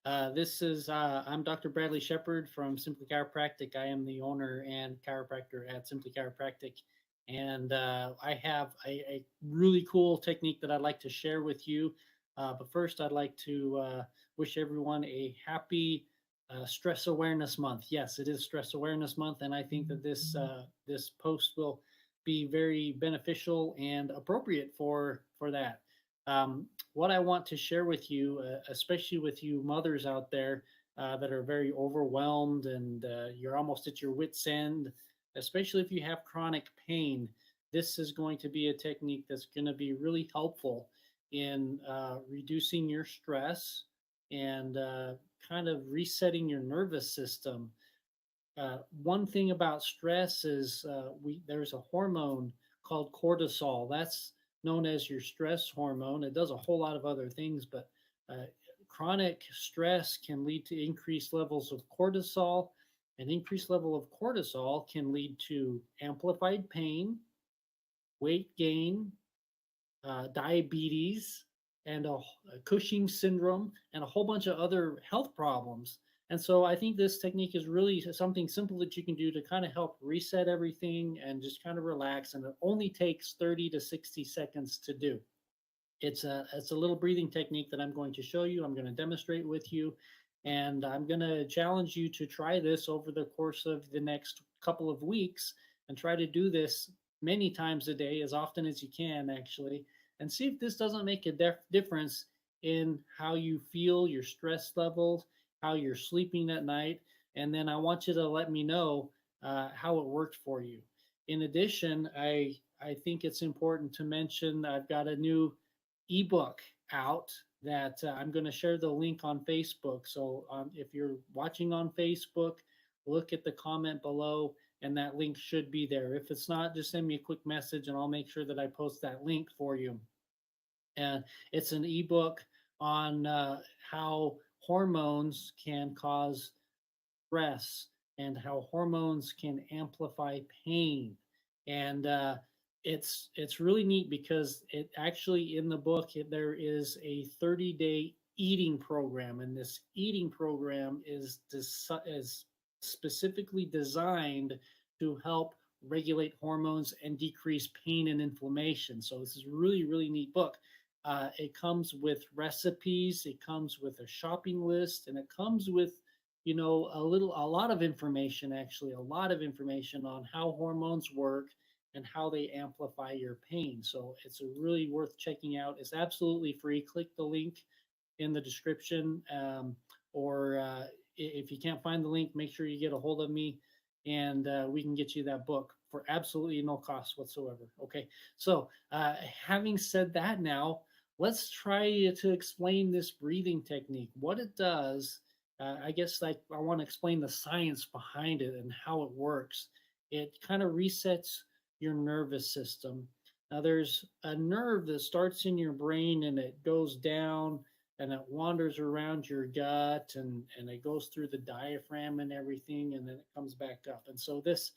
I'm Dr. Bradley Shepard from Simply Chiropractic. I am the owner and chiropractor at Simply Chiropractic. And I have a really cool technique that I'd like to share with you. But first, I'd like to wish everyone a happy Stress Awareness Month. Yes, it is Stress Awareness Month, and I think that this post will be very beneficial and appropriate for that. What I want to share with you, especially with you mothers out there that are very overwhelmed and you're almost at your wits' end, especially if you have chronic pain, this is going to be a technique that's going to be really helpful in reducing your stress and kind of resetting your nervous system. One thing about stress is there's a hormone called cortisol. That's known as your stress hormone. It does a whole lot of other things, but uh, chronic stress can lead to increased levels of cortisol. An increased level of cortisol can lead to amplified pain, weight gain, diabetes, and a Cushing syndrome, and a whole bunch of other health problems. And so I think this technique is really something simple that you can do to kind of help reset everything and just kind of relax. And it only takes 30 to 60 seconds to do. It's a little breathing technique that I'm going to show you. I'm going to demonstrate with you, and I'm going to challenge you to try this over the course of the next couple of weeks and try to do this many times a day, as often as you can, actually, and see if this doesn't make a difference in how you feel, your stress levels, how you're sleeping at night, and then I want you to let me know how it worked for you. In addition, I think it's important to mention I've got a new ebook out that I'm going to share the link on Facebook. So if you're watching on Facebook, look at the comment below and that link should be there. If it's not, just send me a quick message and I'll make sure that I post that link for you. And it's an ebook on how hormones can cause stress and how hormones can amplify pain. And it's really neat because it actually in the book there is a 30-day eating program, and this eating program is specifically designed to help regulate hormones and decrease pain and inflammation. So this is really neat book. It comes with recipes, it comes with a shopping list, and it comes with a lot of information, actually a lot of information on how hormones work and how they amplify your pain. So it's really worth checking out. It's absolutely free. Click the link in the description, or if you can't find the link, make sure you get a hold of me, and we can get you that book for absolutely no cost whatsoever. Okay, so having said that, now let's try to explain this breathing technique, what it does. I guess like I want to explain the science behind it and how it works. It kind of resets your nervous system. Now, there's a nerve that starts in your brain and it goes down and it wanders around your gut and it goes through the diaphragm and everything, and then it comes back up. And so this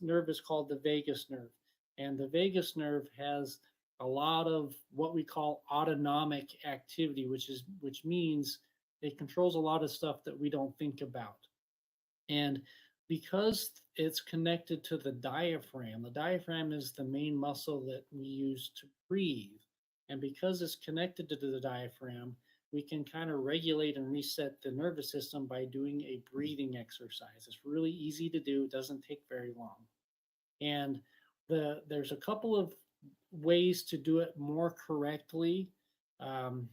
nerve is called the vagus nerve, and the vagus nerve has a lot of what we call autonomic activity, which means it controls a lot of stuff that we don't think about. And because it's connected to the diaphragm is the main muscle that we use to breathe. And because it's connected to the diaphragm, we can kind of regulate and reset the nervous system by doing a breathing exercise. It's really easy to do, it doesn't take very long. And there's a couple of ways to do it more correctly. Um,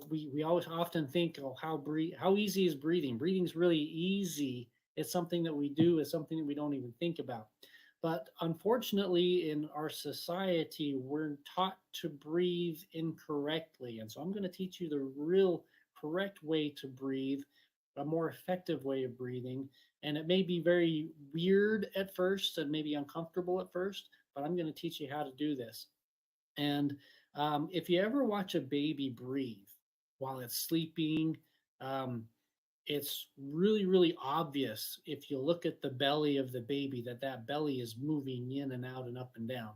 we always often think, oh, how easy is breathing? Breathing's really easy. It's something that we do. It's something that we don't even think about. But unfortunately, in our society, we're taught to breathe incorrectly. And so I'm going to teach you the real correct way to breathe, a more effective way of breathing. And it may be very weird at first and maybe uncomfortable at first, but I'm going to teach you how to do this. And if you ever watch a baby breathe while it's sleeping, um, it's really obvious if you look at the belly of the baby that belly is moving in and out and up and down.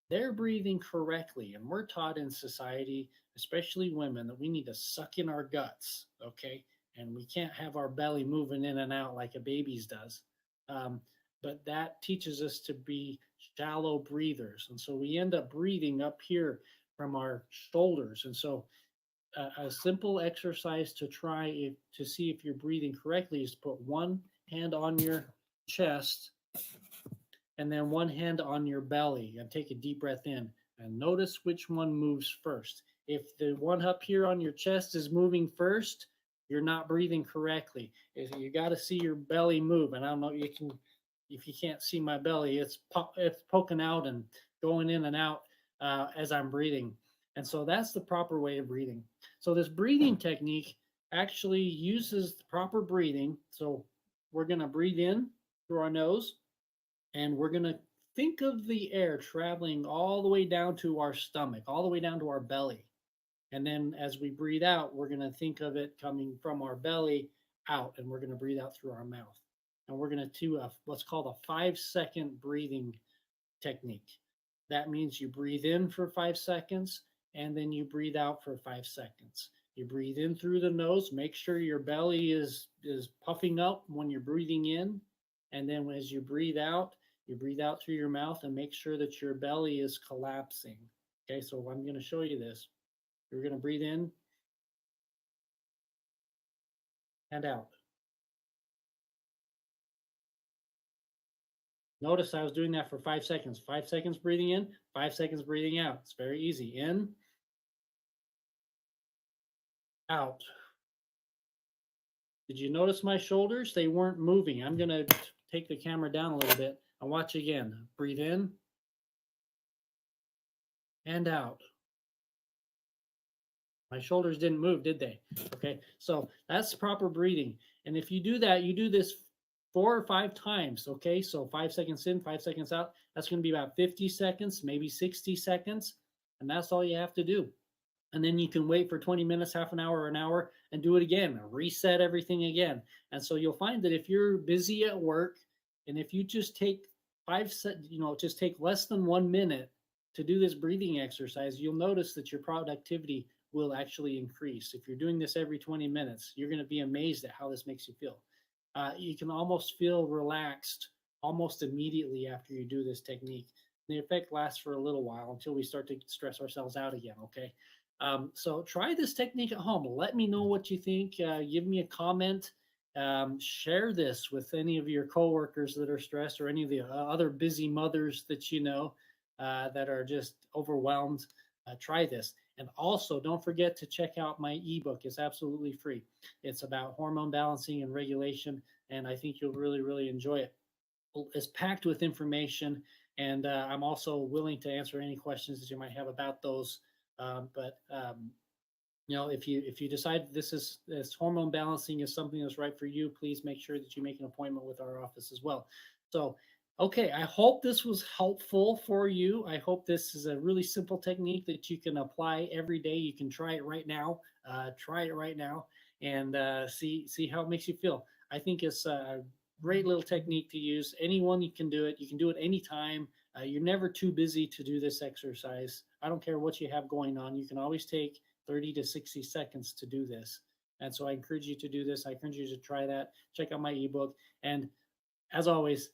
They're breathing correctly, and we're taught in society especially women, that we need to suck in our guts, okay? And we can't have our belly moving in and out like a baby's does. Um, but that teaches us to be shallow breathers. And so we end up breathing up here from our shoulders. And so a simple exercise to try to see if you're breathing correctly is to put one hand on your chest and then one hand on your belly and take a deep breath in and notice which one moves first. If the one up here on your chest is moving first, you're not breathing correctly. You got to see your belly move. And I don't know, if you can't see my belly, it's poking out and going in and out as I'm breathing. And so that's the proper way of breathing. So this breathing technique actually uses the proper breathing. So we're going to breathe in through our nose, and we're going to think of the air traveling all the way down to our stomach, all the way down to our belly. And then as we breathe out, we're going to think of it coming from our belly out, and we're going to breathe out through our mouth. And we're going to do what's called a 5-second breathing technique. That means you breathe in for 5 seconds, and then you breathe out for 5 seconds. You breathe in through the nose. Make sure your belly is puffing up when you're breathing in. And then as you breathe out through your mouth and make sure that your belly is collapsing. Okay, so I'm going to show you this. You're going to breathe in and out. Notice I was doing that for 5 seconds. 5 seconds breathing in, 5 seconds breathing out. It's very easy. In, out. Did you notice my shoulders? They weren't moving. I'm going to take the camera down a little bit and watch again. Breathe in and out. My shoulders didn't move, did they? Okay, so that's proper breathing. And if you do that, you do this 4 or 5 times, okay? So 5 seconds in, 5 seconds out. That's going to be about 50 seconds, maybe 60 seconds. And that's all you have to do. And then you can wait for 20 minutes, half an hour, or an hour, and do it again, reset everything again. And so you'll find that if you're busy at work, and if you just take just take less than 1 minute to do this breathing exercise, you'll notice that your productivity will actually increase. If you're doing this every 20 minutes, you're going to be amazed at how this makes you feel. You can almost feel relaxed almost immediately after you do this technique. The effect lasts for a little while until we start to stress ourselves out again, okay? So try this technique at home. Let me know what you think. Give me a comment. Share this with any of your coworkers that are stressed or any of the other busy mothers that you know that are just overwhelmed. Try this. And also, don't forget to check out my ebook. It's absolutely free. It's about hormone balancing and regulation, and I think you'll really, really enjoy it. It's packed with information, and I'm also willing to answer any questions that you might have about those. If you decide this hormone balancing is something that's right for you, please make sure that you make an appointment with our office as well. So, okay, I hope this was helpful for you. I hope this is a really simple technique that you can apply every day. You can try it right now. Try it right now and see how it makes you feel. I think it's a great little technique to use. Anyone you can do it. You can do it anytime. You're never too busy to do this exercise. I don't care what you have going on. You can always take 30 to 60 seconds to do this. And so I encourage you to do this. I encourage you to try that. Check out my ebook. And as always,